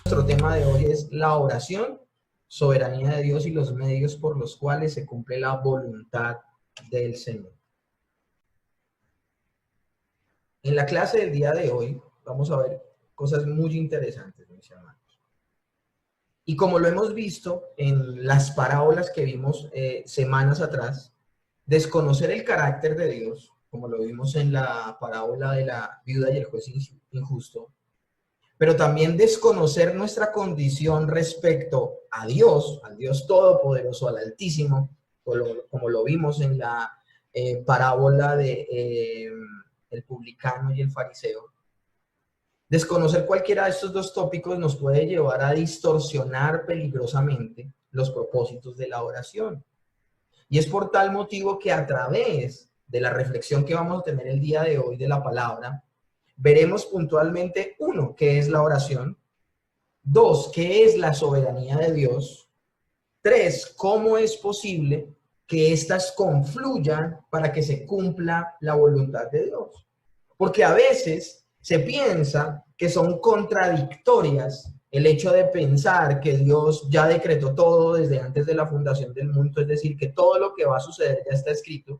Nuestro tema de hoy es la oración, soberanía de Dios y los medios por los cuales se cumple la voluntad del Señor. En la clase del día de hoy vamos a ver cosas muy interesantes, mis hermanos. Y como lo hemos visto en las parábolas que vimos semanas atrás, desconocer el carácter de Dios, como lo vimos en la parábola de la viuda y el juez injusto, pero también desconocer nuestra condición respecto a Dios, al Dios Todopoderoso, al Altísimo, como lo vimos en la parábola de el publicano y el fariseo. Desconocer cualquiera de estos dos tópicos nos puede llevar a distorsionar peligrosamente los propósitos de la oración. Y es por tal motivo que a través de la reflexión que vamos a tener el día de hoy de la palabra, veremos puntualmente, uno, qué es la oración; dos, qué es la soberanía de Dios; tres, cómo es posible que éstas confluyan para que se cumpla la voluntad de Dios. Porque a veces se piensa que son contradictorias el hecho de pensar que Dios ya decretó todo desde antes de la fundación del mundo, es decir, que todo lo que va a suceder ya está escrito,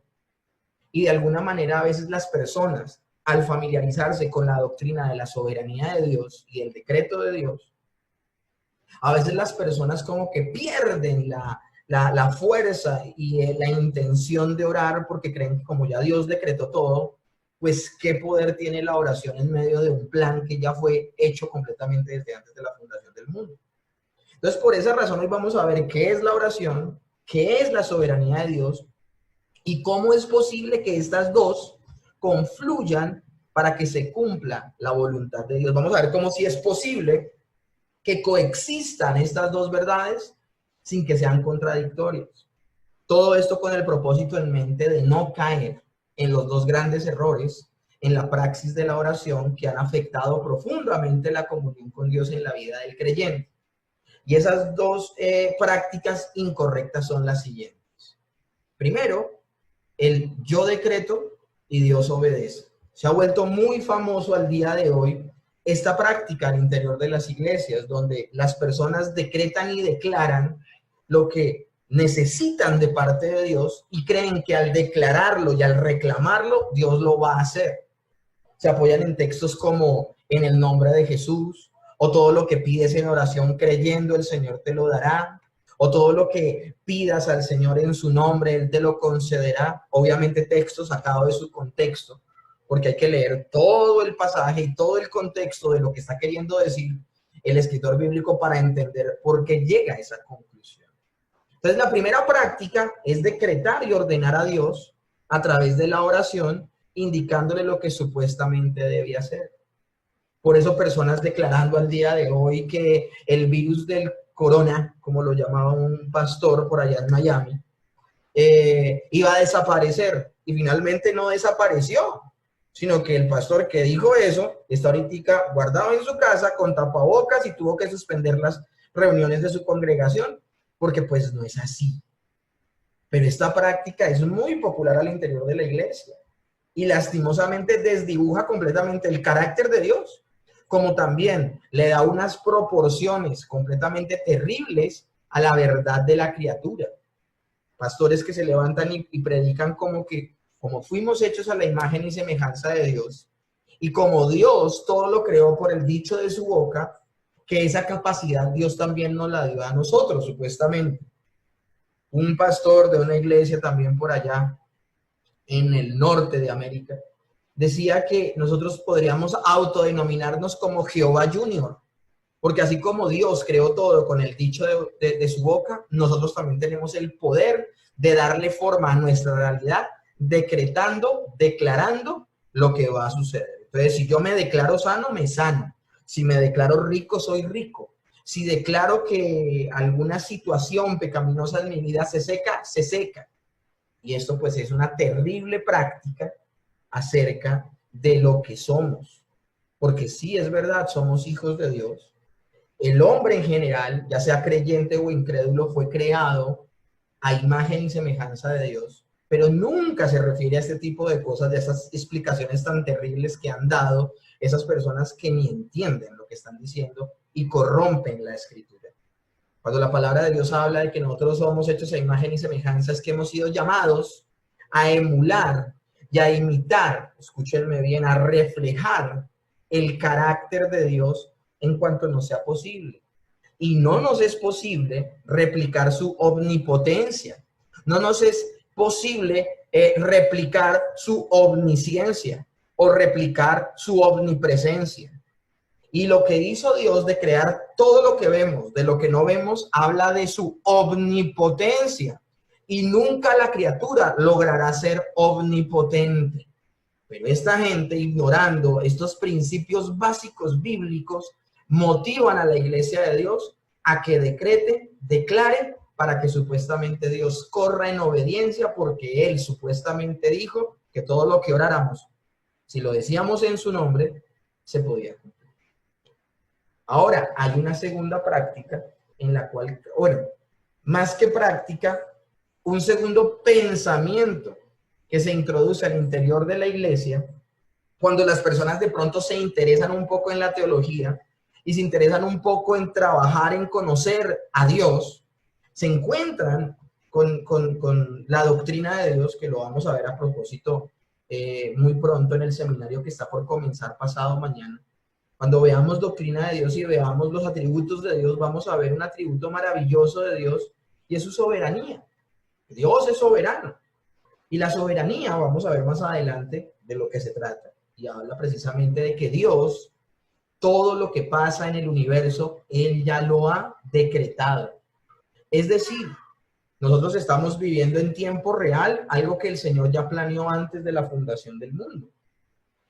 y de alguna manera a veces las personas, al familiarizarse con la doctrina de la soberanía de Dios y el decreto de Dios, a veces las personas como que pierden la fuerza y la intención de orar porque creen que como ya Dios decretó todo, pues qué poder tiene la oración en medio de un plan que ya fue hecho completamente desde antes de la fundación del mundo. Entonces, por esa razón hoy vamos a ver qué es la oración, qué es la soberanía de Dios y cómo es posible que estas dos confluyan para que se cumpla la voluntad de Dios. Vamos a ver cómo sí es posible que coexistan estas dos verdades sin que sean contradictorias. Todo esto con el propósito en mente de no caer en los dos grandes errores en la praxis de la oración que han afectado profundamente la comunión con Dios en la vida del creyente. Y esas dos prácticas incorrectas son las siguientes. Primero, el yo decreto y Dios obedece. Se ha vuelto muy famoso al día de hoy esta práctica al interior de las iglesias, donde las personas decretan y declaran lo que necesitan de parte de Dios y creen que al declararlo y al reclamarlo, Dios lo va a hacer. Se apoyan en textos como en el nombre de Jesús, o todo lo que pides en oración creyendo, el Señor te lo dará, o todo lo que pidas al Señor en su nombre, Él te lo concederá. Obviamente textos sacados de su contexto, porque hay que leer todo el pasaje y todo el contexto de lo que está queriendo decir el escritor bíblico para entender por qué llega a esa conclusión. Entonces, la primera práctica es decretar y ordenar a Dios a través de la oración, indicándole lo que supuestamente debe hacer. Por eso personas declarando al día de hoy que el virus del corona, como lo llamaba un pastor por allá en Miami, iba a desaparecer, y finalmente no desapareció, sino que el pastor que dijo eso está ahorita guardado en su casa con tapabocas y tuvo que suspender las reuniones de su congregación, porque pues no es así. Pero esta práctica es muy popular al interior de la iglesia y lastimosamente desdibuja completamente el carácter de Dios, como también le da unas proporciones completamente terribles a la verdad de la criatura. Pastores que se levantan y predican como fuimos hechos a la imagen y semejanza de Dios, y como Dios todo lo creó por el dicho de su boca, que esa capacidad Dios también nos la dio a nosotros, supuestamente. Un pastor de una iglesia también por allá en el norte de América decía que nosotros podríamos autodenominarnos como Jehová Junior, porque así como Dios creó todo con el dicho de su boca, nosotros también tenemos el poder de darle forma a nuestra realidad, decretando, declarando lo que va a suceder. Entonces, si yo me declaro sano, me sano. Si me declaro rico, soy rico. Si declaro que alguna situación pecaminosa en mi vida se seca, se seca. Y esto pues es una terrible práctica acerca de lo que somos. Porque sí, es verdad, somos hijos de Dios. El hombre en general, ya sea creyente o incrédulo, fue creado a imagen y semejanza de Dios, pero nunca se refiere a este tipo de cosas, de esas explicaciones tan terribles que han dado esas personas que ni entienden lo que están diciendo y corrompen la escritura. Cuando la palabra de Dios habla de que nosotros somos hechos a imagen y semejanza, es que hemos sido llamados a emular y a imitar, escúchenme bien, a reflejar el carácter de Dios en cuanto nos sea posible. Y no nos es posible replicar su omnipotencia. No nos es posible replicar su omnisciencia o replicar su omnipresencia. Y lo que hizo Dios de crear todo lo que vemos, de lo que no vemos, habla de su omnipotencia. Y nunca la criatura logrará ser omnipotente. Pero esta gente, ignorando estos principios básicos bíblicos, motivan a la iglesia de Dios a que decrete, declare, para que supuestamente Dios corra en obediencia, porque Él supuestamente dijo que todo lo que oráramos, si lo decíamos en su nombre, se podía cumplir. Ahora, hay una segunda práctica en la cual, bueno, más que práctica, un segundo pensamiento que se introduce al interior de la iglesia, cuando las personas de pronto se interesan un poco en la teología y se interesan un poco en trabajar, en conocer a Dios, se encuentran con la doctrina de Dios, que lo vamos a ver a propósito muy pronto en el seminario que está por comenzar pasado mañana. Cuando veamos doctrina de Dios y veamos los atributos de Dios, vamos a ver un atributo maravilloso de Dios y es su soberanía. Dios es soberano. Y la soberanía, vamos a ver más adelante de lo que se trata. Y habla precisamente de que Dios, todo lo que pasa en el universo, Él ya lo ha decretado. Es decir, nosotros estamos viviendo en tiempo real algo que el Señor ya planeó antes de la fundación del mundo.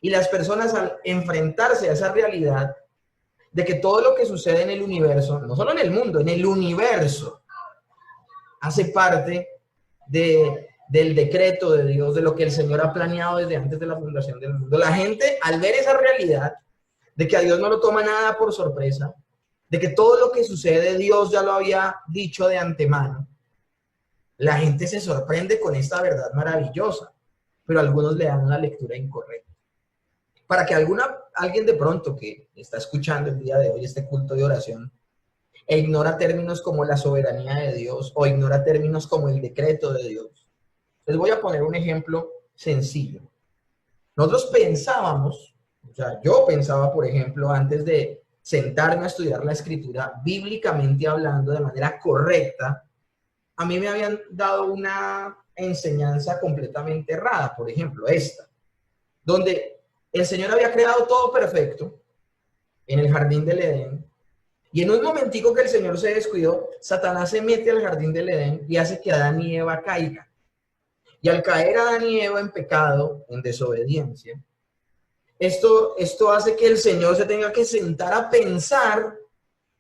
Y las personas, al enfrentarse a esa realidad de que todo lo que sucede en el universo, no solo en el mundo, en el universo, hace parte del decreto de Dios, de lo que el Señor ha planeado desde antes de la fundación del mundo. La gente, al ver esa realidad de que a Dios no lo toma nada por sorpresa, de que todo lo que sucede Dios ya lo había dicho de antemano, la gente se sorprende con esta verdad maravillosa, pero algunos le dan una lectura incorrecta. Para que alguien de pronto que está escuchando el día de hoy este culto de oración e ignora términos como la soberanía de Dios o ignora términos como el decreto de Dios, les voy a poner un ejemplo sencillo. Nosotros pensábamos, o sea, yo pensaba, por ejemplo, antes de sentarme a estudiar la escritura, bíblicamente hablando, de manera correcta, a mí me habían dado una enseñanza completamente errada, por ejemplo, esta, donde el Señor había creado todo perfecto en el jardín del Edén, y en un momentico que el Señor se descuidó, Satanás se mete al jardín del Edén y hace que Adán y Eva caigan. Y al caer Adán y Eva en pecado, en desobediencia, esto hace que el Señor se tenga que sentar a pensar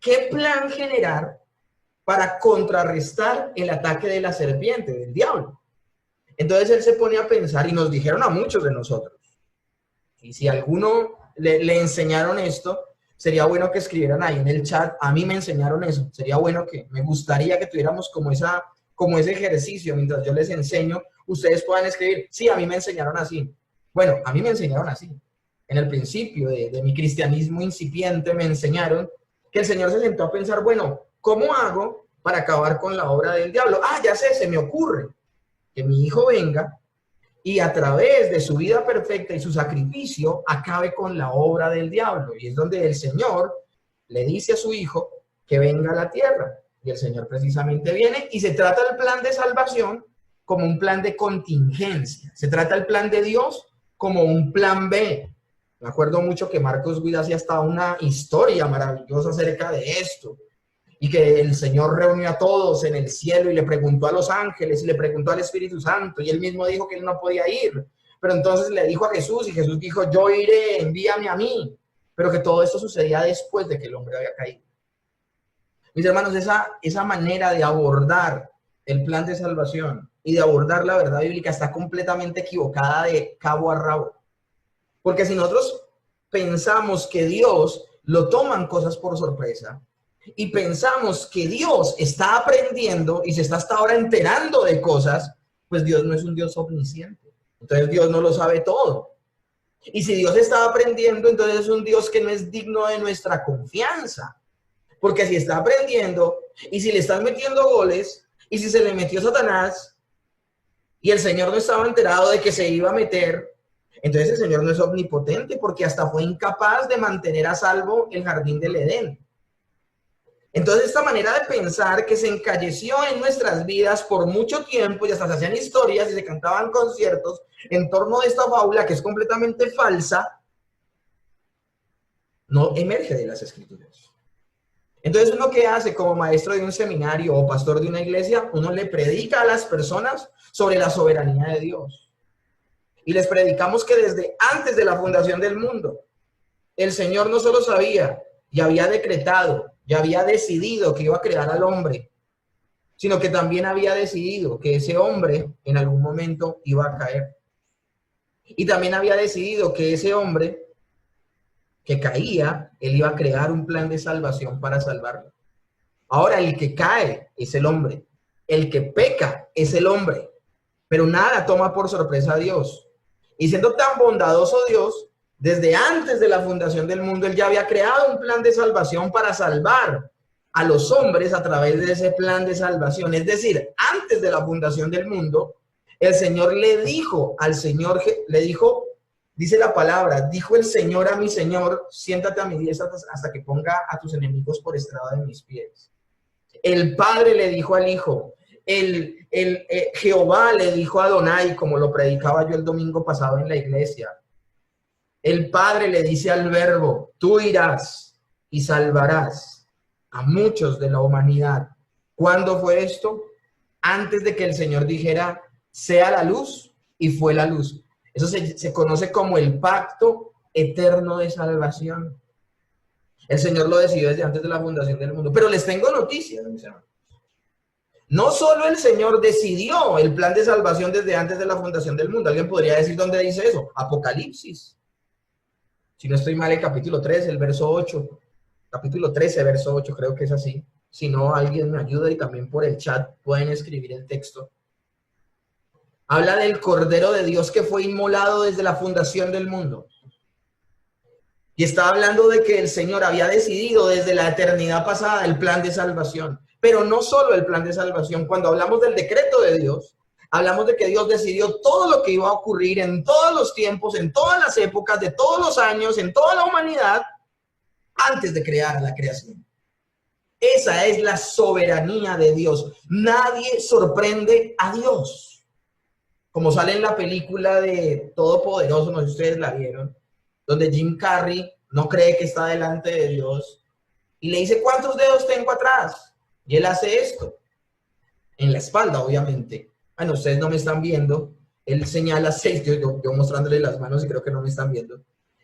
qué plan generar para contrarrestar el ataque de la serpiente, del diablo. Entonces él se pone a pensar, y nos dijeron a muchos de nosotros, y si a alguno le enseñaron esto, sería bueno que escribieran ahí en el chat, a mí me enseñaron eso, sería bueno me gustaría que tuviéramos como ese ejercicio, mientras yo les enseño, ustedes puedan escribir, sí, a mí me enseñaron así. Bueno, a mí me enseñaron así. En el principio de mi cristianismo incipiente me enseñaron que el Señor se sentó a pensar, bueno, ¿cómo hago para acabar con la obra del diablo? Ah, ya sé, se me ocurre que mi hijo venga y a través de su vida perfecta y su sacrificio acabe con la obra del diablo. Y es donde el Señor le dice a su hijo que venga a la tierra. Y el Señor precisamente viene y se trata el plan de salvación como un plan de contingencia. Se trata el plan de Dios como un plan B. Me acuerdo mucho que Marcos Guida hacía hasta una historia maravillosa acerca de esto. Y que el Señor reunió a todos en el cielo y le preguntó a los ángeles y le preguntó al Espíritu Santo. Y él mismo dijo que él no podía ir. Pero entonces le dijo a Jesús y Jesús dijo, yo iré, envíame a mí. Pero que todo esto sucedía después de que el hombre había caído. Mis hermanos, esa manera de abordar el plan de salvación y de abordar la verdad bíblica está completamente equivocada de cabo a rabo. Porque si nosotros pensamos que Dios lo toman cosas por sorpresa y pensamos que Dios está aprendiendo y se está hasta ahora enterando de cosas, pues Dios no es un Dios omnisciente. Entonces Dios no lo sabe todo. Y si Dios está aprendiendo, entonces es un Dios que no es digno de nuestra confianza. Porque si está aprendiendo, y si le están metiendo goles, y si se le metió Satanás, y el Señor no estaba enterado de que se iba a meter, entonces el Señor no es omnipotente, porque hasta fue incapaz de mantener a salvo el jardín del Edén. Entonces esta manera de pensar que se encalleció en nuestras vidas por mucho tiempo, y hasta se hacían historias y se cantaban conciertos en torno a esta fábula que es completamente falsa, no emerge de las Escrituras. Entonces uno, ¿qué hace como maestro de un seminario o pastor de una iglesia? Uno le predica a las personas sobre la soberanía de Dios. Y les predicamos que desde antes de la fundación del mundo, el Señor no solo sabía y había decretado, y había decidido que iba a crear al hombre, sino que también había decidido que ese hombre en algún momento iba a caer. Y también había decidido que ese hombre que caía, él iba a crear un plan de salvación para salvarlo. Ahora, el que cae es el hombre. El que peca es el hombre. Pero nada toma por sorpresa a Dios. Y siendo tan bondadoso Dios, desde antes de la fundación del mundo, él ya había creado un plan de salvación para salvar a los hombres a través de ese plan de salvación. Es decir, antes de la fundación del mundo, el Señor le dijo al Señor, le dijo, dice la palabra, dijo el Señor a mi Señor, siéntate a mi diestra hasta que ponga a tus enemigos por estrado de mis pies. El Padre le dijo al Hijo, Jehová le dijo a Adonai, como lo predicaba yo el domingo pasado en la iglesia. El Padre le dice al Verbo, tú irás y salvarás a muchos de la humanidad. ¿Cuándo fue esto? Antes de que el Señor dijera, sea la luz, y fue la luz. Eso se conoce como el pacto eterno de salvación. El Señor lo decidió desde antes de la fundación del mundo. Pero les tengo noticias, mis hermanos. No solo el Señor decidió el plan de salvación desde antes de la fundación del mundo. ¿Alguien podría decir dónde dice eso? Apocalipsis. Si no estoy mal, el capítulo 13, el verso 8. Capítulo 13, verso 8, creo que es así. Si no, alguien me ayuda y también por el chat pueden escribir el texto. Habla del Cordero de Dios que fue inmolado desde la fundación del mundo. Y está hablando de que el Señor había decidido desde la eternidad pasada el plan de salvación. Pero no solo el plan de salvación. Cuando hablamos del decreto de Dios, hablamos de que Dios decidió todo lo que iba a ocurrir en todos los tiempos, en todas las épocas, de todos los años, en toda la humanidad, antes de crear la creación. Esa es la soberanía de Dios. Nadie sorprende a Dios. Como sale en la película de Todopoderoso, no sé si ustedes la vieron, donde Jim Carrey no cree que está delante de Dios y le dice, ¿cuántos dedos tengo atrás? Y él hace esto, en la espalda, obviamente. Bueno, ustedes no me están viendo. Él señala 6, yo mostrándole las manos y creo que no me están viendo.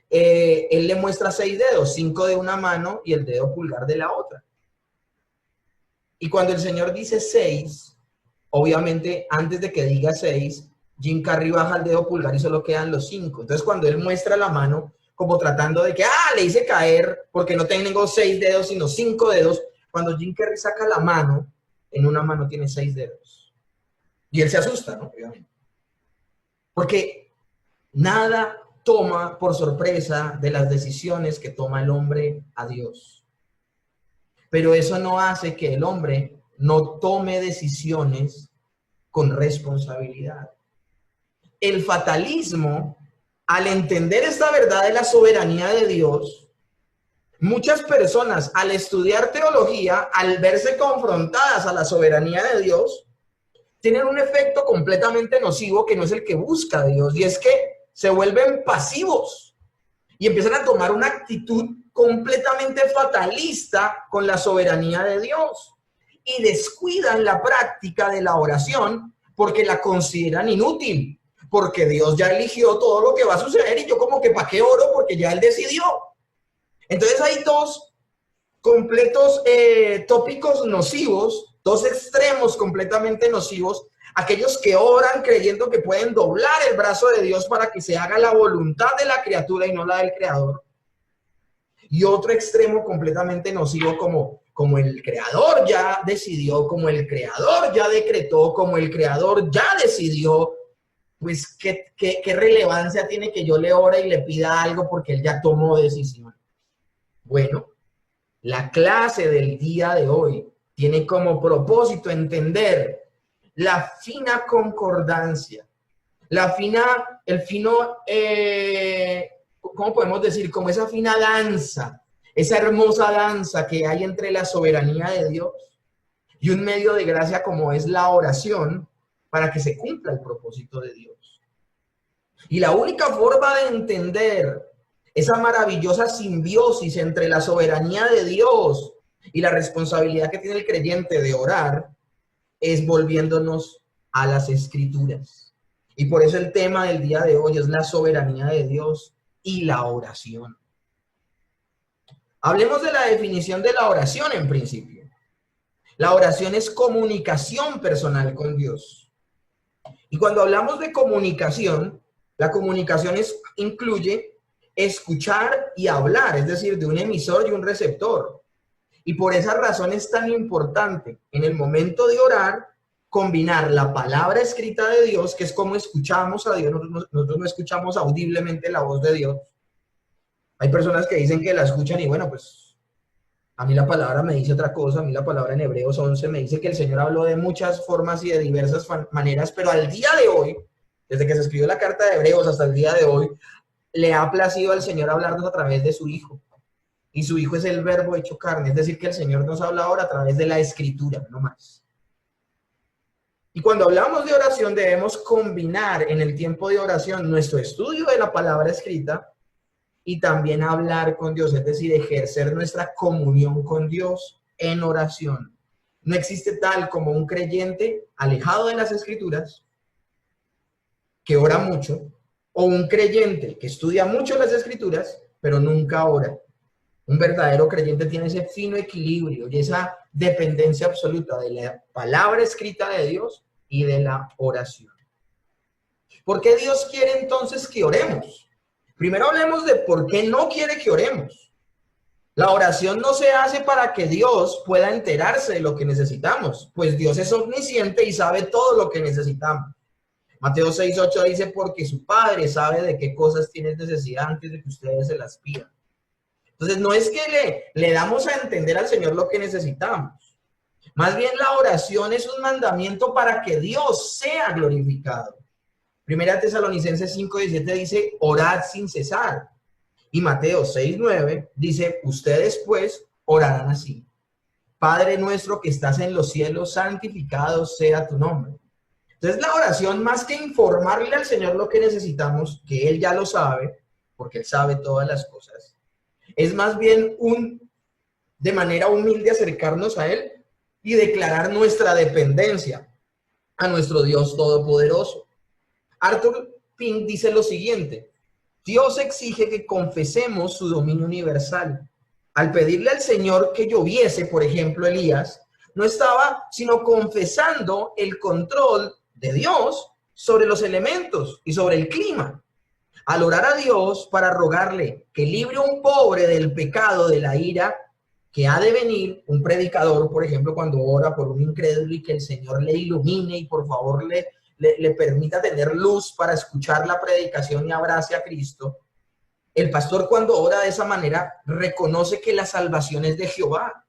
Él le muestra 6 dedos, 5 de una mano y el dedo pulgar de la otra. Y cuando el Señor dice 6, obviamente antes de que diga 6, Jim Carrey baja el dedo pulgar y solo quedan los 5. Entonces cuando él muestra la mano, como tratando de que, le hice caer porque no tengo 6 dedos, sino 5 dedos, cuando Jim Carrey saca la mano, en una mano tiene 6 dedos. Y él se asusta, ¿no? Obviamente. Porque nada toma por sorpresa de las decisiones que toma el hombre a Dios. Pero eso no hace que el hombre no tome decisiones con responsabilidad. El fatalismo, al entender esta verdad de la soberanía de Dios, muchas personas al estudiar teología, al verse confrontadas a la soberanía de Dios, tienen un efecto completamente nocivo que no es el que busca Dios, y es que se vuelven pasivos y empiezan a tomar una actitud completamente fatalista con la soberanía de Dios y descuidan la práctica de la oración porque la consideran inútil, porque Dios ya eligió todo lo que va a suceder y yo como que ¿para qué oro? Porque ya Él decidió. Entonces hay dos completos tópicos nocivos, dos extremos completamente nocivos, aquellos que oran creyendo que pueden doblar el brazo de Dios para que se haga la voluntad de la criatura y no la del creador. Y otro extremo completamente nocivo como el creador ya decidió, como el creador ya decretó, como el creador ya decidió, pues ¿qué relevancia tiene que yo le ore y le pida algo porque él ya tomó decisión? Bueno, La clase del día de hoy tiene como propósito entender la fina concordancia, el fino, ¿cómo podemos decir? Como esa fina danza, esa hermosa danza que hay entre la soberanía de Dios y un medio de gracia como es la oración para que se cumpla el propósito de Dios. Y la única forma de entender esa maravillosa simbiosis entre la soberanía de Dios y la responsabilidad que tiene el creyente de orar es volviéndonos a las Escrituras. Y por eso el tema del día de hoy es la soberanía de Dios y la oración. Hablemos de la definición de la oración en principio. La oración es comunicación personal con Dios. Y cuando hablamos de comunicación, la comunicación incluye escuchar y hablar, es decir, de un emisor y un receptor. Y por esa razón es tan importante en el momento de orar combinar la palabra escrita de Dios, que es como escuchamos a Dios. Nosotros no escuchamos audiblemente la voz de Dios. Hay personas que dicen que la escuchan y bueno, pues a mí la palabra me dice otra cosa. A mí la palabra en Hebreos 11 me dice que el Señor habló de muchas formas y de diversas maneras, pero al día de hoy, desde que se escribió la carta de Hebreos hasta el día de hoy, le ha placido al Señor hablarnos a través de su Hijo. Y su Hijo es el verbo hecho carne, es decir, que el Señor nos habla ahora a través de la Escritura, no más. Y cuando hablamos de oración debemos combinar en el tiempo de oración nuestro estudio de la palabra escrita y también hablar con Dios, es decir, ejercer nuestra comunión con Dios en oración. No existe tal como un creyente alejado de las Escrituras, que ora mucho, o un creyente que estudia mucho las Escrituras, pero nunca ora. Un verdadero creyente tiene ese fino equilibrio y esa dependencia absoluta de la palabra escrita de Dios y de la oración. ¿Por qué Dios quiere entonces que oremos? Primero hablemos de por qué no quiere que oremos. La oración no se hace para que Dios pueda enterarse de lo que necesitamos, pues Dios es omnisciente y sabe todo lo que necesitamos. Mateo 6:8 dice, porque su Padre sabe de qué cosas tienes necesidad antes de que ustedes se las pidan. Entonces, no es que le damos a entender al Señor lo que necesitamos. Más bien, la oración es un mandamiento para que Dios sea glorificado. Primera Tesalonicenses 5:17 dice, orad sin cesar. Y Mateo 6:9 dice, ustedes pues orarán así. Padre nuestro que estás en los cielos, santificado sea tu nombre. Entonces, la oración, más que informarle al Señor lo que necesitamos, que Él ya lo sabe, porque Él sabe todas las cosas, es más bien de manera humilde acercarnos a Él y declarar nuestra dependencia a nuestro Dios Todopoderoso. Arthur Pink dice lo siguiente: Dios exige que confesemos su dominio universal. Al pedirle al Señor que lloviese, por ejemplo, Elías, no estaba sino confesando el control de Dios sobre los elementos y sobre el clima. Al orar a Dios para rogarle que libre a un pobre del pecado de la ira que ha de venir, un predicador, por ejemplo, cuando ora por un incrédulo y que el Señor le ilumine y por favor le permita tener luz para escuchar la predicación y abrace a Cristo, el pastor cuando ora de esa manera reconoce que la salvación es de Jehová.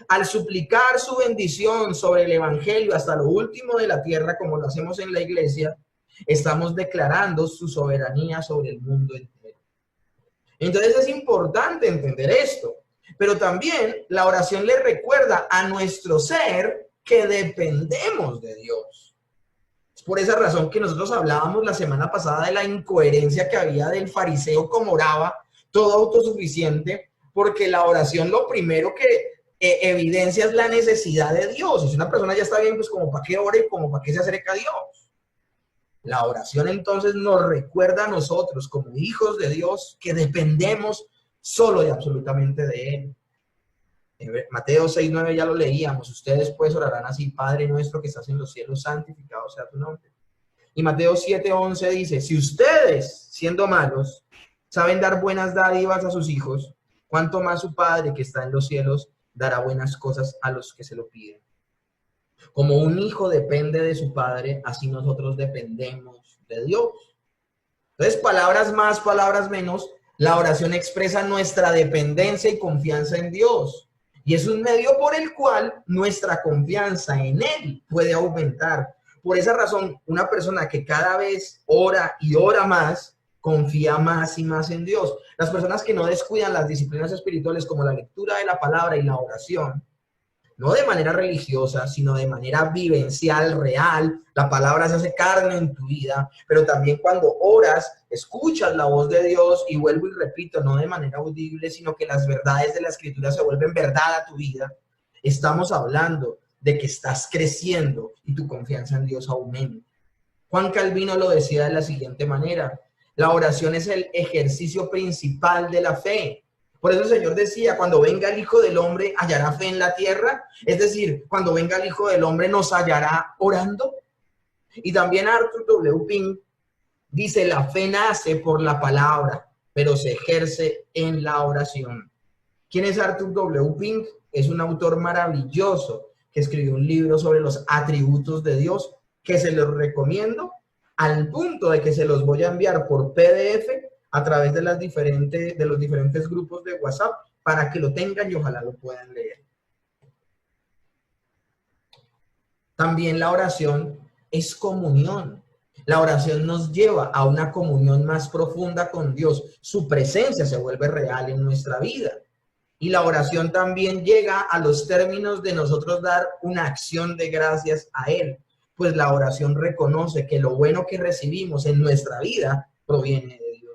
Al suplicar su bendición sobre el evangelio hasta lo último de la tierra, como lo hacemos en la iglesia, estamos declarando su soberanía sobre el mundo entero. Entonces es importante entender esto, pero también la oración le recuerda a nuestro ser que dependemos de Dios. Es por esa razón que nosotros hablábamos la semana pasada de la incoherencia que había del fariseo como oraba, todo autosuficiente, porque la oración lo primero que evidencia es la necesidad de Dios. Y si una persona ya está bien, pues como para qué ora y como para qué se acerca a Dios. La oración entonces nos recuerda a nosotros como hijos de Dios que dependemos solo y absolutamente de Él. En Mateo 6:9 ya lo leíamos. Ustedes pues orarán así: Padre nuestro que estás en los cielos, santificado sea tu nombre. Y Mateo 7:11 dice, si ustedes, siendo malos, saben dar buenas dádivas a sus hijos, ¿cuánto más su Padre que está en los cielos dará buenas cosas a los que se lo piden? Como un hijo depende de su padre, así nosotros dependemos de Dios. Entonces, palabras más, palabras menos, La oración expresa nuestra dependencia y confianza en Dios. Y es un medio por el cual nuestra confianza en Él puede aumentar. Por esa razón, una persona que cada vez ora y ora más, confía más y más en Dios. Las personas que no descuidan las disciplinas espirituales como la lectura de la palabra y la oración, no de manera religiosa, sino de manera vivencial, real. La palabra se hace carne en tu vida, pero también cuando oras, escuchas la voz de Dios y vuelvo y repito, no de manera audible, sino que las verdades de la Escritura se vuelven verdad a tu vida. Estamos hablando de que estás creciendo y tu confianza en Dios aumenta. Juan Calvino lo decía de la siguiente manera: la oración es el ejercicio principal de la fe. Por eso el Señor decía, cuando venga el Hijo del Hombre, ¿hallará fe en la tierra? Es decir, cuando venga el Hijo del Hombre, ¿nos hallará orando? Y también Arthur W. Pink dice, la fe nace por la palabra, pero se ejerce en la oración. ¿Quién es Arthur W. Pink? Es un autor maravilloso que escribió un libro sobre los atributos de Dios, que se los recomiendo al punto de que se los voy a enviar por PDF a través de los diferentes grupos de WhatsApp para que lo tengan y ojalá lo puedan leer. También la oración es comunión. La oración nos lleva a una comunión más profunda con Dios. Su presencia se vuelve real en nuestra vida. Y la oración también llega a los términos de nosotros dar una acción de gracias a Él. Pues la oración reconoce que lo bueno que recibimos en nuestra vida proviene de Dios.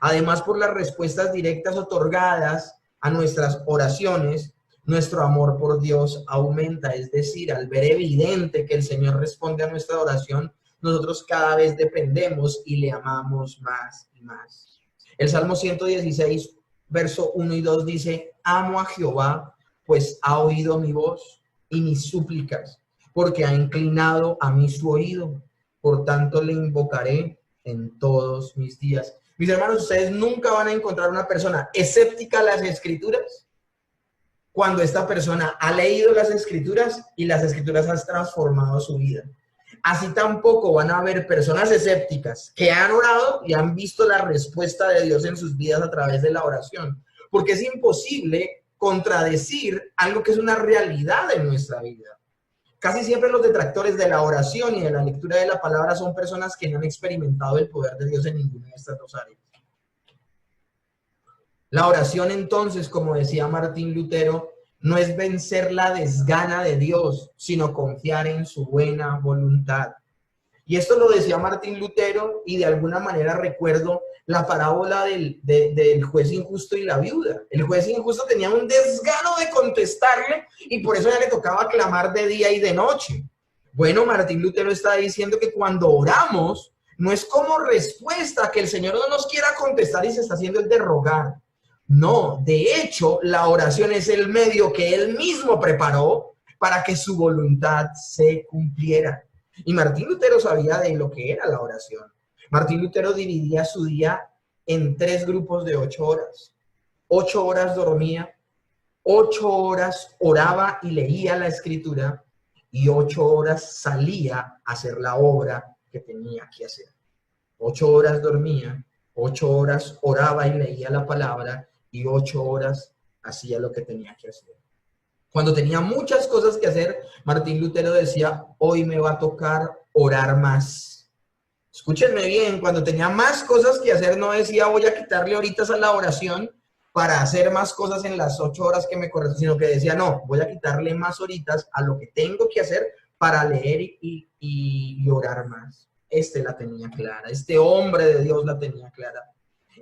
Además, por las respuestas directas otorgadas a nuestras oraciones, nuestro amor por Dios aumenta. Es decir, al ver evidente que el Señor responde a nuestra oración, nosotros cada vez dependemos y le amamos más y más. El Salmo 116, verso 1 y 2 dice, amo a Jehová, pues ha oído mi voz y mis súplicas, porque ha inclinado a mí su oído. Por tanto, le invocaré en todos mis días. Mis hermanos, ustedes nunca van a encontrar una persona escéptica a las Escrituras cuando esta persona ha leído las Escrituras y las Escrituras han transformado su vida. Así tampoco van a haber personas escépticas que han orado y han visto la respuesta de Dios en sus vidas a través de la oración, porque es imposible contradecir algo que es una realidad en nuestra vida. Casi siempre los detractores de la oración y de la lectura de la palabra son personas que no han experimentado el poder de Dios en ninguna de estas dos áreas. La oración, entonces, como decía Martín Lutero, no es vencer la desgana de Dios, sino confiar en su buena voluntad. Y esto lo decía Martín Lutero y de alguna manera recuerdo la parábola del juez injusto y la viuda. El juez injusto tenía un desgano de contestarle y por eso ya le tocaba clamar de día y de noche. Bueno, Martín Lutero está diciendo que cuando oramos no es como respuesta que el Señor no nos quiera contestar y se está haciendo el de rogar. No, de hecho, la oración es el medio que Él mismo preparó para que su voluntad se cumpliera. Y Martín Lutero sabía de lo que era la oración. Martín Lutero dividía su día en 3 grupos de 8 horas. 8 horas dormía, 8 horas oraba y leía la Escritura y 8 horas salía a hacer la obra que tenía que hacer. 8 horas dormía, 8 horas oraba y leía la palabra y 8 horas hacía lo que tenía que hacer. Cuando tenía muchas cosas que hacer, Martín Lutero decía, hoy me va a tocar orar más. Escúchenme bien, cuando tenía más cosas que hacer, no decía, voy a quitarle horitas a la oración para hacer más cosas en las 8 horas que me corresponden, sino que decía, no, voy a quitarle más horitas a lo que tengo que hacer para leer y orar más. Este la tenía clara, este hombre de Dios la tenía clara.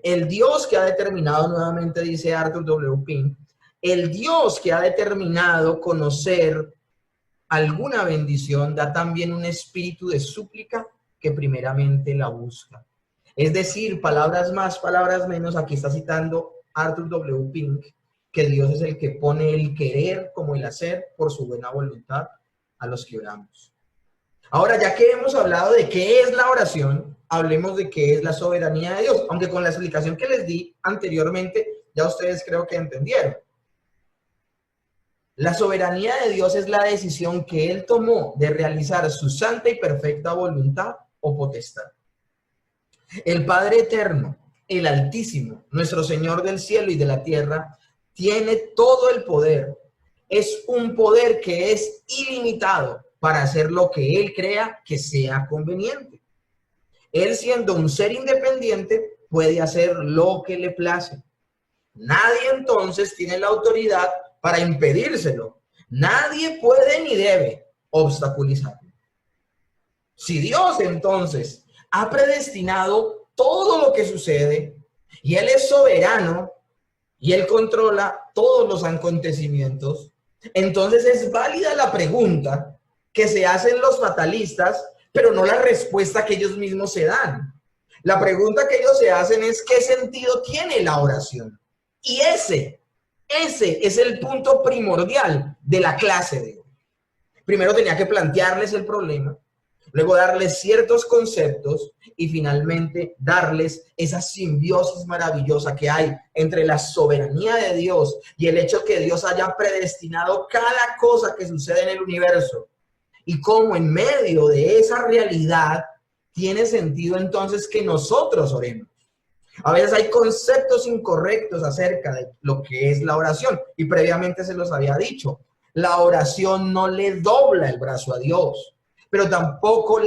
El Dios que ha determinado, nuevamente dice Arthur W. Pink, el Dios que ha determinado conocer alguna bendición da también un espíritu de súplica que primeramente la busca. Es decir, palabras más, palabras menos, aquí está citando Arthur W. Pink, que Dios es el que pone el querer como el hacer por su buena voluntad a los que oramos. Ahora, ya que hemos hablado de qué es la oración, hablemos de qué es la soberanía de Dios, aunque con la explicación que les di anteriormente, ya ustedes creo que entendieron. La soberanía de Dios es la decisión que Él tomó de realizar su santa y perfecta voluntad o potestad. El Padre Eterno, el Altísimo, nuestro Señor del cielo y de la tierra, tiene todo el poder. Es un poder que es ilimitado para hacer lo que Él crea que sea conveniente. Él, siendo un ser independiente, puede hacer lo que le place. Nadie entonces tiene la autoridad para impedírselo. Nadie puede ni debe obstaculizarlo. Si Dios entonces ha predestinado todo lo que sucede y Él es soberano y Él controla todos los acontecimientos, entonces es válida la pregunta que se hacen los fatalistas, pero no la respuesta que ellos mismos se dan. La pregunta que ellos se hacen es: ¿qué sentido tiene la oración? Y ese es el punto primordial de la clase de hoy. Primero tenía que plantearles el problema, luego darles ciertos conceptos y finalmente darles esa simbiosis maravillosa que hay entre la soberanía de Dios y el hecho que Dios haya predestinado cada cosa que sucede en el universo. Y cómo en medio de esa realidad tiene sentido entonces que nosotros oremos. A veces hay conceptos incorrectos acerca de lo que es la oración, y previamente se los había dicho. La oración no le dobla el brazo a Dios, pero tampoco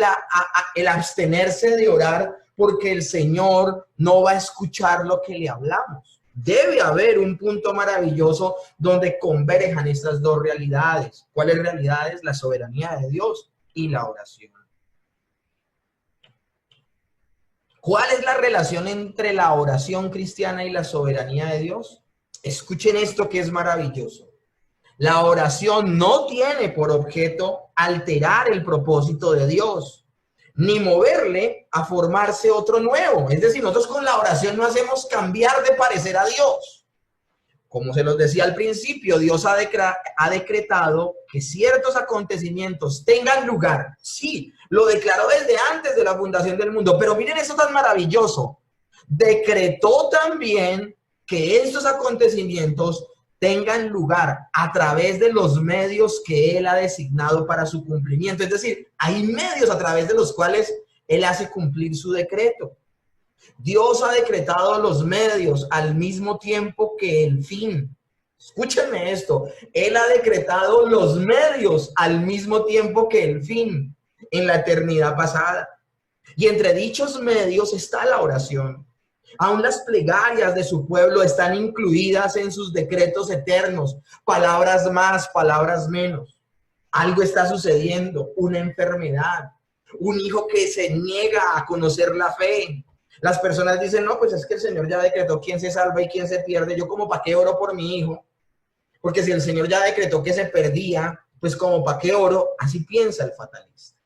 el abstenerse de orar porque el Señor no va a escuchar lo que le hablamos. Debe haber un punto maravilloso donde converjan estas dos realidades. ¿Cuáles realidades? La soberanía de Dios y la oración. ¿Cuál es la relación entre la oración cristiana y la soberanía de Dios? Escuchen esto que es maravilloso. La oración no tiene por objeto alterar el propósito de Dios, ni moverle a formarse otro nuevo. Es decir, nosotros con la oración no hacemos cambiar de parecer a Dios. Como se los decía al principio, Dios ha decretado que ciertos acontecimientos tengan lugar. Sí, lo declaró desde antes de la fundación del mundo, pero miren eso tan maravilloso. Decretó también que estos acontecimientos tengan lugar a través de los medios que Él ha designado para su cumplimiento. Es decir, hay medios a través de los cuales Él hace cumplir su decreto. Dios ha decretado los medios al mismo tiempo que el fin. Escúchenme esto. Él ha decretado los medios al mismo tiempo que el fin en la eternidad pasada. Y entre dichos medios está la oración. Aún las plegarias de su pueblo están incluidas en sus decretos eternos. Palabras más, palabras menos. Algo está sucediendo, una enfermedad, un hijo que se niega a conocer la fe. Las personas dicen: no, pues es que el Señor ya decretó quién se salva y quién se pierde. Yo como para qué oro por mi hijo, porque si el Señor ya decretó que se perdía, pues como para qué oro. Así piensa el fatalista.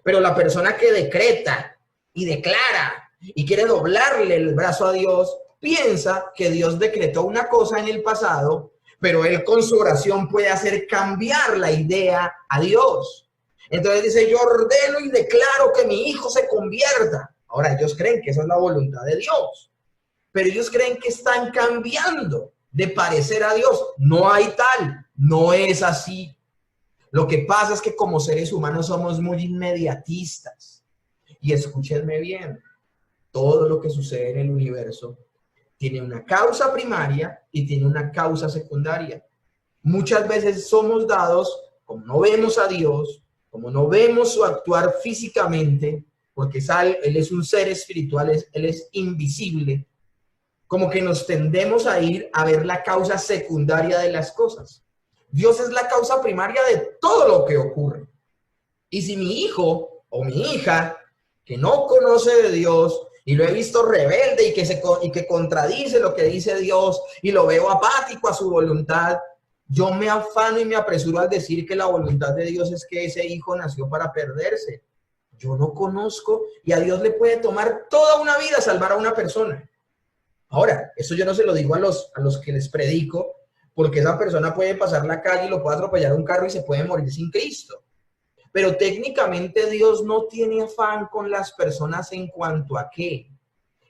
Pero la persona que decreta y declara y quiere doblarle el brazo a Dios, piensa que Dios decretó una cosa en el pasado, pero él con su oración puede hacer cambiar la idea a Dios. Entonces dice: yo ordeno y declaro que mi hijo se convierta. Ahora ellos creen que esa es la voluntad de Dios, pero ellos creen que están cambiando de parecer a Dios. No hay tal, no es así. Lo que pasa es que como seres humanos somos muy inmediatistas. Y escúchenme bien, todo lo que sucede en el universo tiene una causa primaria y tiene una causa secundaria. Muchas veces somos dados, como no vemos a Dios, como no vemos su actuar físicamente, porque Él es un ser espiritual, Él es invisible, como que nos tendemos a ir a ver la causa secundaria de las cosas. Dios es la causa primaria de todo lo que ocurre. Y si mi hijo o mi hija, que no conoce de Dios, y lo he visto rebelde y que contradice lo que dice Dios, y lo veo apático a su voluntad, yo me afano y me apresuro al decir que la voluntad de Dios es que ese hijo nació para perderse. Yo no conozco, y a Dios le puede tomar toda una vida salvar a una persona. Ahora, eso yo no se lo digo a los que les predico, porque esa persona puede pasar la calle y lo puede atropellar un carro y se puede morir sin Cristo. Pero técnicamente Dios no tiene afán con las personas en cuanto a qué.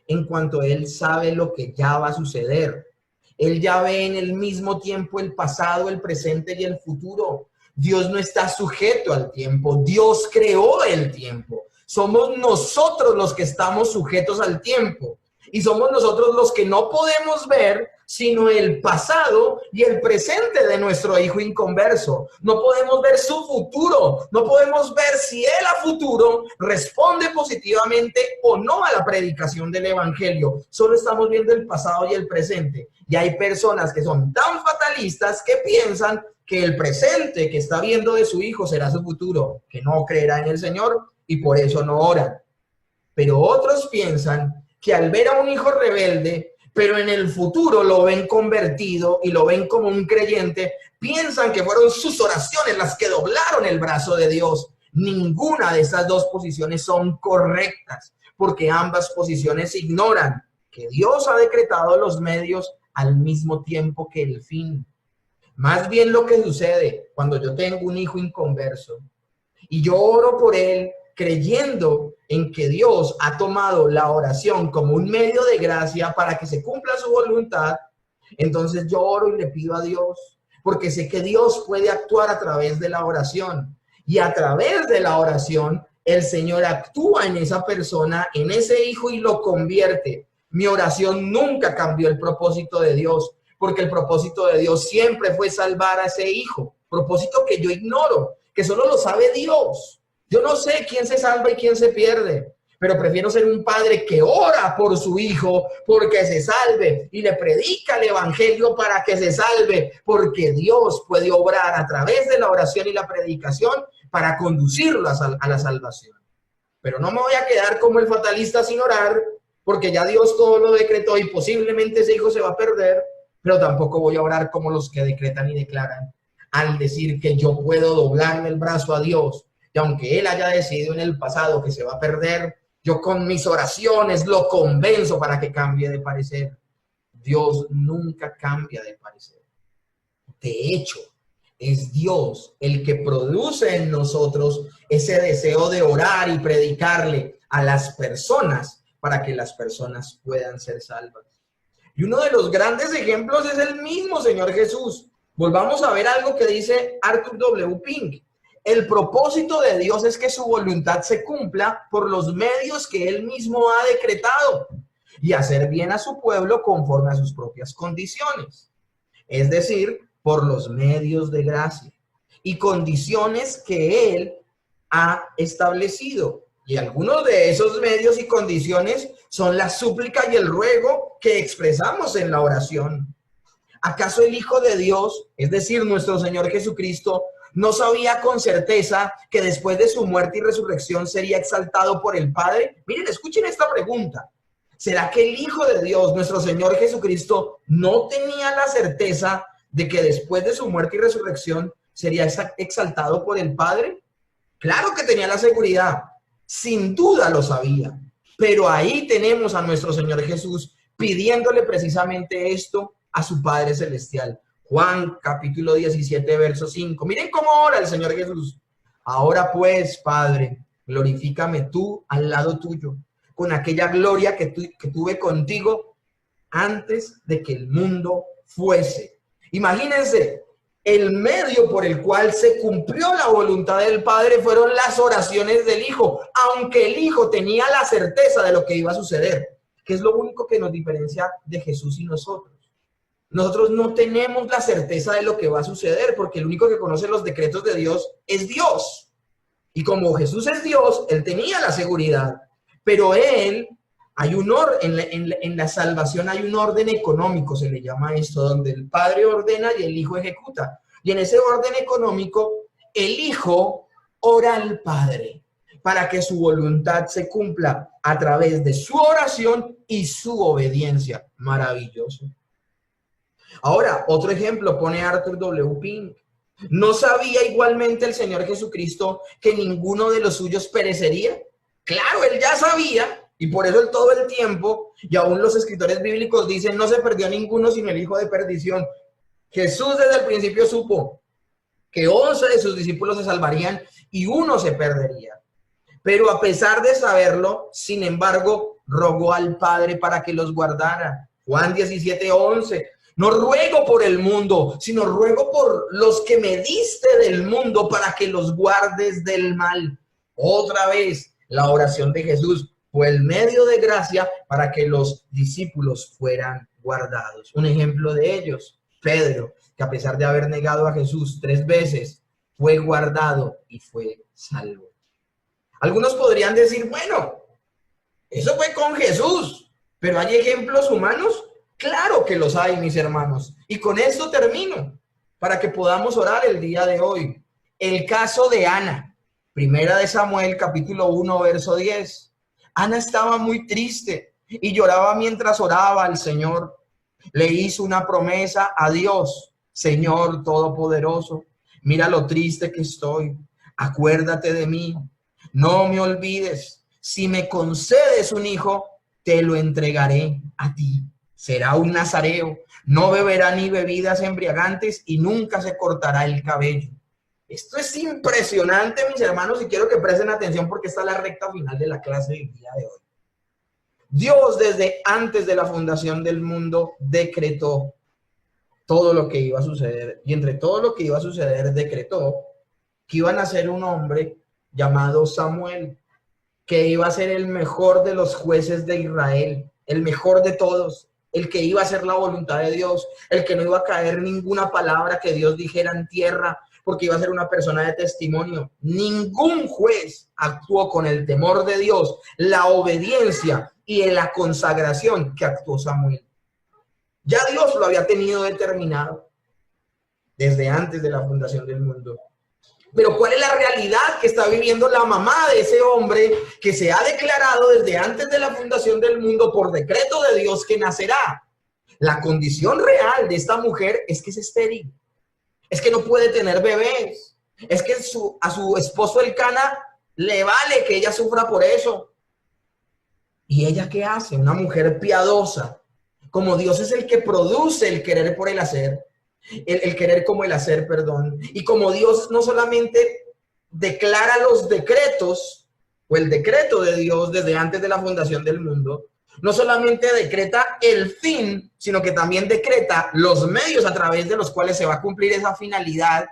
En cuanto Él sabe lo que ya va a suceder. Él ya ve en el mismo tiempo el pasado, el presente y el futuro. Dios no está sujeto al tiempo. Dios creó el tiempo. Somos nosotros los que estamos sujetos al tiempo. Y somos nosotros los que no podemos ver sino el pasado y el presente de nuestro hijo inconverso. No podemos ver su futuro, no podemos ver si él a futuro responde positivamente o no a la predicación del evangelio. Solo estamos viendo el pasado y el presente. Y hay personas que son tan fatalistas que piensan que el presente que está viendo de su hijo será su futuro, que no creerá en el Señor y por eso no oran. Pero otros piensan que al ver a un hijo rebelde, pero en el futuro lo ven convertido y lo ven como un creyente, piensan que fueron sus oraciones las que doblaron el brazo de Dios. Ninguna de estas dos posiciones son correctas, porque ambas posiciones ignoran que Dios ha decretado los medios al mismo tiempo que el fin. Más bien lo que sucede cuando yo tengo un hijo inconverso y yo oro por él, creyendo en que Dios ha tomado la oración como un medio de gracia para que se cumpla su voluntad, entonces yo oro y le pido a Dios, porque sé que Dios puede actuar a través de la oración. Y a través de la oración, el Señor actúa en esa persona, en ese hijo y lo convierte. Mi oración nunca cambió el propósito de Dios, porque el propósito de Dios siempre fue salvar a ese hijo. Propósito que yo ignoro, que solo lo sabe Dios. Yo no sé quién se salva y quién se pierde, pero prefiero ser un padre que ora por su hijo porque se salve y le predica el evangelio para que se salve, porque Dios puede obrar a través de la oración y la predicación para conducirlo a la salvación. Pero no me voy a quedar como el fatalista sin orar, porque ya Dios todo lo decretó y posiblemente ese hijo se va a perder, pero tampoco voy a orar como los que decretan y declaran al decir que yo puedo doblarle el brazo a Dios. Y aunque él haya decidido en el pasado que se va a perder, yo con mis oraciones lo convenzo para que cambie de parecer. Dios nunca cambia de parecer. De hecho, es Dios el que produce en nosotros ese deseo de orar y predicarle a las personas para que las personas puedan ser salvas. Y uno de los grandes ejemplos es el mismo Señor Jesús. Volvamos a ver algo que dice Arthur W. Pink. El propósito de Dios es que su voluntad se cumpla por los medios que Él mismo ha decretado y hacer bien a su pueblo conforme a sus propias condiciones. Es decir, por los medios de gracia y condiciones que Él ha establecido. Y algunos de esos medios y condiciones son la súplica y el ruego que expresamos en la oración. ¿Acaso el Hijo de Dios, es decir, nuestro Señor Jesucristo, no sabía con certeza que después de su muerte y resurrección sería exaltado por el Padre? Miren, escuchen esta pregunta. ¿Será que el Hijo de Dios, nuestro Señor Jesucristo, no tenía la certeza de que después de su muerte y resurrección sería exaltado por el Padre? Claro que tenía la seguridad, sin duda lo sabía, pero ahí tenemos a nuestro Señor Jesús pidiéndole precisamente esto a su Padre Celestial. Juan capítulo 17, verso 5. Miren cómo ora el Señor Jesús. Ahora pues, Padre, glorifícame tú al lado tuyo, con aquella gloria que tuve contigo antes de que el mundo fuese. Imagínense, el medio por el cual se cumplió la voluntad del Padre fueron las oraciones del Hijo, aunque el Hijo tenía la certeza de lo que iba a suceder, que es lo único que nos diferencia de Jesús y nosotros. Nosotros no tenemos la certeza de lo que va a suceder, porque el único que conoce los decretos de Dios es Dios. Y como Jesús es Dios, Él tenía la seguridad, pero Él, hay un orden, en la salvación hay un orden económico, se le llama esto, donde el Padre ordena y el Hijo ejecuta. Y en ese orden económico, el Hijo ora al Padre para que su voluntad se cumpla a través de su oración y su obediencia. Maravilloso. Ahora, otro ejemplo pone Arthur W. Pink. ¿No sabía igualmente el Señor Jesucristo que ninguno de los suyos perecería? Claro, Él ya sabía, y por eso Él todo el tiempo, y aún los escritores bíblicos dicen, no se perdió ninguno sino el hijo de perdición. Jesús desde el principio supo que 11 de sus discípulos se salvarían y uno se perdería. Pero a pesar de saberlo, sin embargo, rogó al Padre para que los guardara. Juan 17, 11. No ruego por el mundo, sino ruego por los que me diste del mundo para que los guardes del mal. Otra vez, la oración de Jesús. fue el medio de gracia para que los discípulos fueran guardados. Un ejemplo de ellos, Pedro, que a pesar de haber negado a Jesús 3 veces, fue guardado y fue salvo. Algunos podrían decir, bueno, eso fue con Jesús, pero ¿hay ejemplos humanos? Claro que los hay, mis hermanos. Y con esto termino, para que podamos orar el día de hoy. El caso de Ana, primera de Samuel, capítulo 1, verso 10. Ana estaba muy triste y lloraba mientras oraba al Señor. Le hizo una promesa a Dios: Señor Todopoderoso, mira lo triste que estoy. Acuérdate de mí. No me olvides. Si me concedes un hijo, te lo entregaré a ti. Será un nazareo. No beberá ni bebidas embriagantes y nunca se cortará el cabello. Esto es impresionante, mis hermanos, y quiero que presten atención porque esta es la recta final de la clase del día de hoy. Dios, desde antes de la fundación del mundo, decretó todo lo que iba a suceder. Y entre todo lo que iba a suceder, decretó que iba a nacer un hombre llamado Samuel, que iba a ser el mejor de los jueces de Israel, el mejor de todos, el que iba a hacer la voluntad de Dios, el que no iba a caer ninguna palabra que Dios dijera en tierra, porque iba a ser una persona de testimonio. Ningún juez actuó con el temor de Dios, la obediencia y en la consagración que actuó Samuel. Ya Dios lo había tenido determinado desde antes de la fundación del mundo. Pero ¿cuál es la realidad que está viviendo la mamá de ese hombre que se ha declarado desde antes de la fundación del mundo por decreto de Dios que nacerá? La condición real de esta mujer es que es estéril, es que no puede tener bebés, es que a su esposo Elcana le vale que ella sufra por eso. ¿Y ella qué hace? Una mujer piadosa. Como Dios es el que produce el querer por el hacer, el querer como el hacer, perdón. Y como Dios no solamente declara los decretos o el decreto de Dios desde antes de la fundación del mundo, no solamente decreta el fin, sino que también decreta los medios a través de los cuales se va a cumplir esa finalidad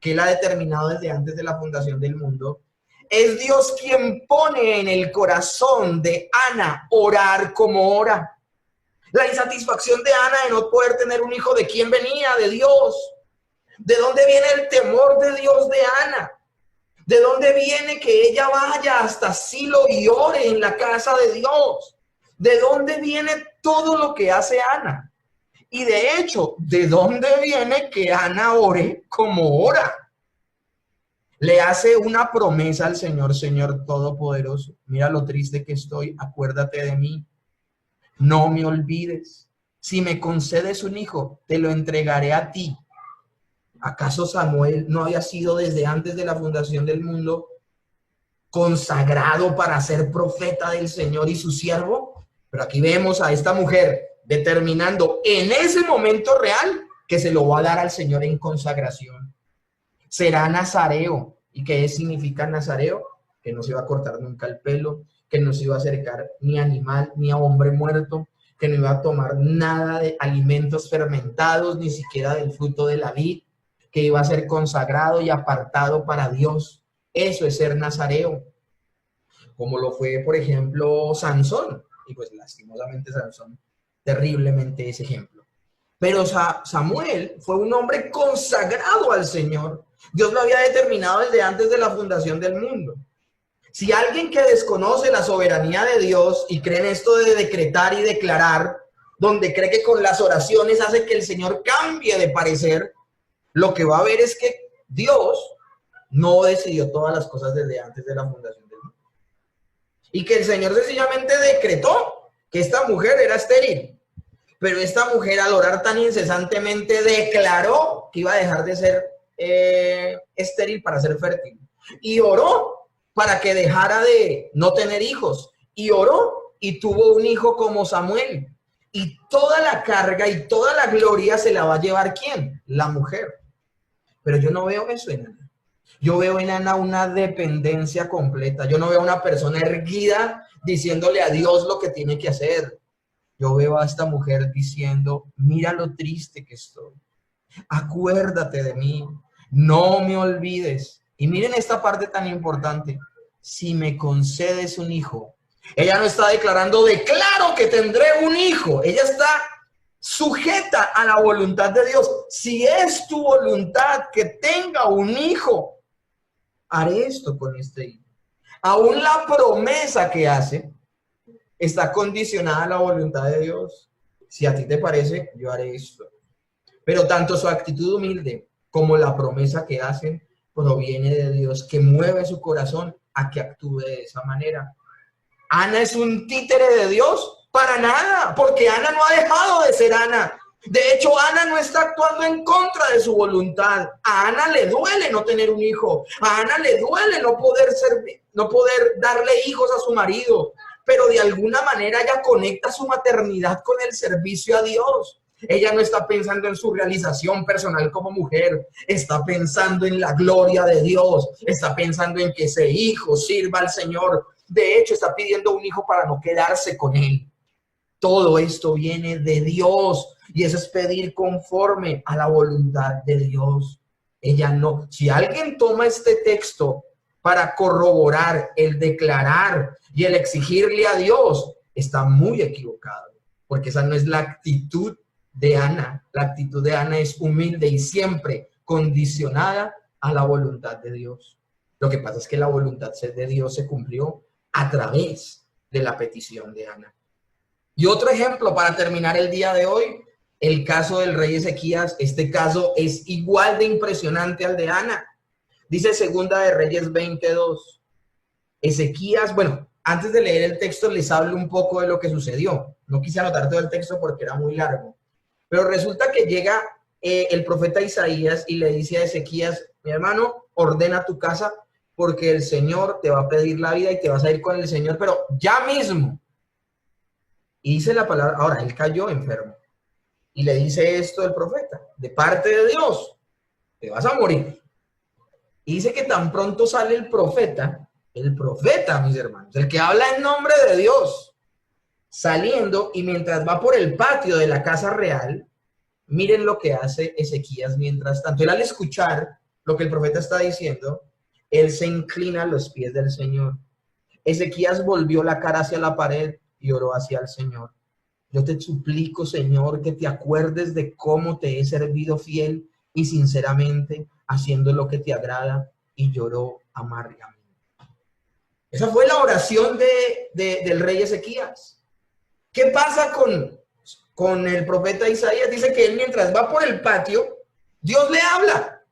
que Él ha determinado desde antes de la fundación del mundo. Es Dios quien pone en el corazón de Ana orar como ora. La insatisfacción de Ana de no poder tener un hijo, ¿de quién venía? De Dios. ¿De dónde viene el temor de Dios de Ana? ¿De dónde viene que ella vaya hasta Silo y ore en la casa de Dios? ¿De dónde viene todo lo que hace Ana? Y de hecho, ¿de dónde viene que Ana ore como ora? Le hace una promesa al Señor: Señor Todopoderoso, mira lo triste que estoy, acuérdate de mí. No me olvides. Si me concedes un hijo, te lo entregaré a ti. ¿Acaso Samuel no había sido desde antes de la fundación del mundo consagrado para ser profeta del Señor y su siervo? Pero aquí vemos a esta mujer determinando en ese momento real que se lo va a dar al Señor en consagración. Será nazareo. ¿Y qué significa nazareo? Que no se iba a cortar nunca el pelo, que no se iba a acercar ni a animal ni a hombre muerto, que no iba a tomar nada de alimentos fermentados, ni siquiera del fruto de la vid, que iba a ser consagrado y apartado para Dios. Eso es ser nazareo. Como lo fue, por ejemplo, Sansón. Y pues lastimosamente Sansón, terriblemente ese ejemplo. Pero Samuel fue un hombre consagrado al Señor. Dios lo había determinado desde antes de la fundación del mundo. Si alguien que desconoce la soberanía de Dios y cree en esto de decretar y declarar, donde cree que con las oraciones hace que el Señor cambie de parecer, lo que va a ver es que Dios no decidió todas las cosas desde antes de la fundación del mundo. Y que el Señor sencillamente decretó que esta mujer era estéril. Pero esta mujer, al orar tan incesantemente, declaró que iba a dejar de ser estéril para ser fértil. Y oró para que dejara de no tener hijos. Y oró y tuvo un hijo como Samuel. Y toda la carga y toda la gloria se la va a llevar ¿quién? La mujer. Pero yo no veo eso en Ana. Yo veo en Ana una dependencia completa. Yo no veo a una persona erguida diciéndole a Dios lo que tiene que hacer. Yo veo a esta mujer diciendo: mira lo triste que estoy. Acuérdate de mí. No me olvides. Y miren esta parte tan importante. Si me concedes un hijo. Ella no está declarando, declaro que tendré un hijo. Ella está sujeta a la voluntad de Dios. Si es tu voluntad que tenga un hijo, haré esto con este hijo. Aún la promesa que hace está condicionada a la voluntad de Dios. Si a ti te parece, yo haré esto. Pero tanto su actitud humilde como la promesa que hacen proviene de Dios, que mueve su corazón a que actúe de esa manera. ¿Ana es un títere de Dios? Para nada, porque Ana no ha dejado de ser Ana. De hecho, Ana no está actuando en contra de su voluntad. A Ana le duele no tener un hijo. A Ana le duele no poder darle hijos a su marido. Pero de alguna manera ella conecta su maternidad con el servicio a Dios. Ella no está pensando en su realización personal como mujer, está pensando en la gloria de Dios, está pensando en que ese hijo sirva al Señor. De hecho, está pidiendo un hijo para no quedarse con él. Todo esto viene de Dios y eso es pedir conforme a la voluntad de Dios. Ella no. Si alguien toma este texto para corroborar el declarar y el exigirle a Dios, está muy equivocado, porque esa no es la actitud de Ana. La actitud de Ana es humilde y siempre condicionada a la voluntad de Dios. Lo que pasa es que la voluntad de Dios se cumplió a través de la petición de Ana. Y otro ejemplo para terminar el día de hoy, el caso del rey Ezequías. Este caso es igual de impresionante al de Ana. Dice Segunda de Reyes 22. Ezequías, bueno, antes de leer el texto les hablo un poco de lo que sucedió. No quise anotar todo el texto porque era muy largo. Pero resulta que llega el profeta Isaías y le dice a Ezequías, mi hermano, ordena tu casa porque el Señor te va a pedir la vida y te vas a ir con el Señor, pero ya mismo. Y dice la palabra, ahora él cayó enfermo. Y le dice esto el profeta, de parte de Dios, te vas a morir. Y dice que tan pronto sale el profeta, mis hermanos, el que habla en nombre de Dios, saliendo, y mientras va por el patio de la casa real, miren lo que hace Ezequías mientras tanto. Él al escuchar lo que el profeta está diciendo, él se inclina a los pies del Señor. Ezequías volvió la cara hacia la pared y oró hacia el Señor. Yo te suplico, Señor, que te acuerdes de cómo te he servido fiel y sinceramente, haciendo lo que te agrada, y lloró amargamente. Esa fue la oración del rey Ezequías. ¿Qué pasa con el profeta Isaías? Dice que él mientras va por el patio, Dios le habla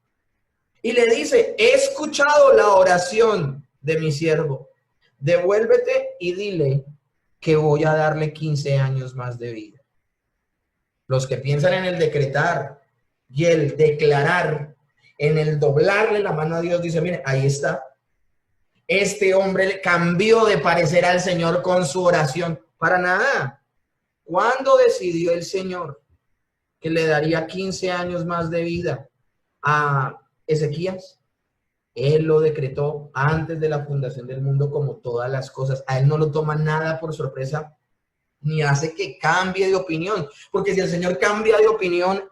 y le dice, he escuchado la oración de mi siervo, devuélvete y dile que voy a darle 15 años más de vida. Los que piensan en el decretar y el declarar, en el doblarle la mano a Dios, dice, mire, ahí está. Este hombre cambió de parecer al Señor con su oración. Para nada. ¿Cuándo decidió el Señor que le daría 15 años más de vida a Ezequías? Él lo decretó antes de la fundación del mundo, como todas las cosas. A él no lo toma nada por sorpresa, ni hace que cambie de opinión. Porque si el Señor cambia de opinión,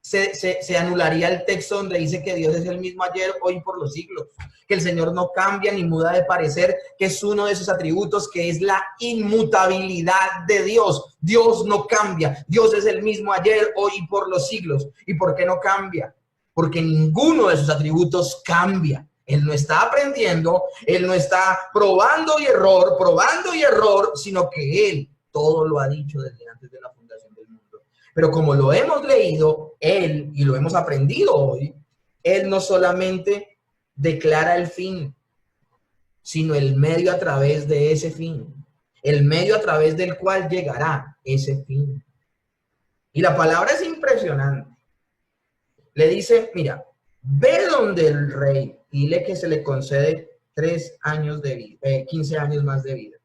se anularía el texto donde dice que Dios es el mismo ayer, hoy, por los siglos. Que el Señor no cambia ni muda de parecer, que es uno de sus atributos, que es la inmutabilidad de Dios. Dios no cambia. Dios es el mismo ayer, hoy y por los siglos. ¿Y por qué no cambia? Porque ninguno de sus atributos cambia. Él no está aprendiendo, él no está probando y error, sino que él todo lo ha dicho desde antes de la fundación del mundo. Pero como lo hemos leído, él, y lo hemos aprendido hoy, él no solamente declara el fin, sino el medio a través de ese fin, el medio a través del cual llegará ese fin. Y la palabra es impresionante. Le dice, mira, ve donde el rey, dile que se le concede 3 años de vida, 15 años más de vida.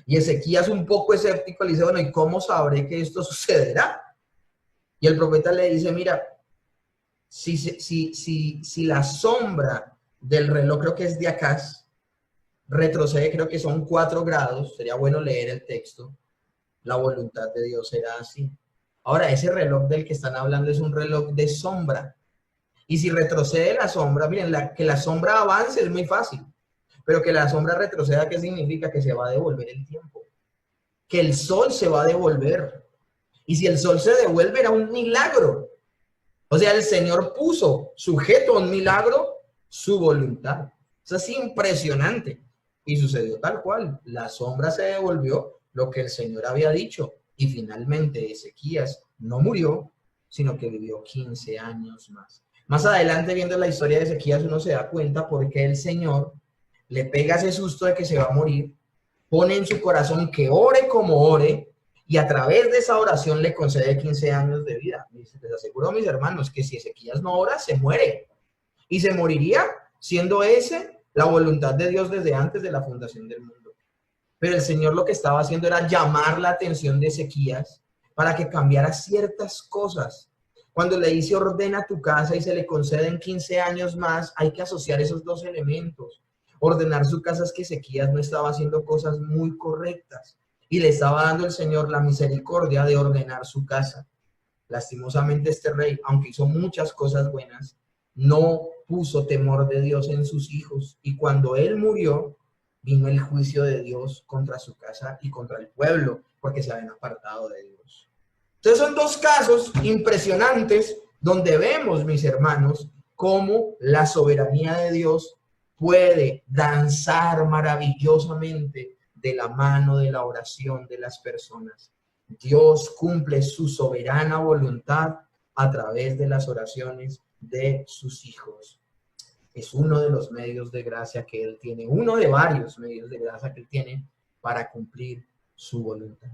Y Ezequías, un poco escéptico, le dice, bueno, ¿y cómo sabré que esto sucederá? Y el profeta le dice, mira, si la sombra del reloj, creo que es de acá, retrocede, creo que son 4 grados, sería bueno leer el texto, la voluntad de Dios será así. Ahora, ese reloj del que están hablando es un reloj de sombra. Y si retrocede la sombra, miren, que la sombra avance es muy fácil. Pero que la sombra retroceda, ¿qué significa? Que se va a devolver el tiempo. Que el sol se va a devolver. Y si el sol se devuelve, era un milagro. O sea, el Señor puso sujeto a un milagro su voluntad. Eso es impresionante. Y sucedió tal cual. La sombra se devolvió lo que el Señor había dicho. Y finalmente Ezequías no murió, sino que vivió 15 años más. Más adelante, viendo la historia de Ezequías, uno se da cuenta por qué el Señor le pega ese susto de que se va a morir, pone en su corazón que ore como ore, y a través de esa oración le concede 15 años de vida. Les aseguro, mis hermanos, que si Ezequías no ora, se muere. Y se moriría siendo ese la voluntad de Dios desde antes de la fundación del mundo. Pero el Señor lo que estaba haciendo era llamar la atención de Ezequías para que cambiara ciertas cosas. Cuando le dice ordena tu casa y se le conceden 15 años más, hay que asociar esos dos elementos. Ordenar su casa es que Ezequías no estaba haciendo cosas muy correctas y le estaba dando el Señor la misericordia de ordenar su casa. Lastimosamente este rey, aunque hizo muchas cosas buenas, no puso temor de Dios en sus hijos, y cuando él murió, vino el juicio de Dios contra su casa y contra el pueblo, porque se habían apartado de Dios. Entonces son dos casos impresionantes donde vemos, mis hermanos, cómo la soberanía de Dios puede danzar maravillosamente de la mano de la oración de las personas. Dios cumple su soberana voluntad a través de las oraciones de sus hijos. Es uno de los medios de gracia que Él tiene, uno de varios medios de gracia que Él tiene para cumplir su voluntad.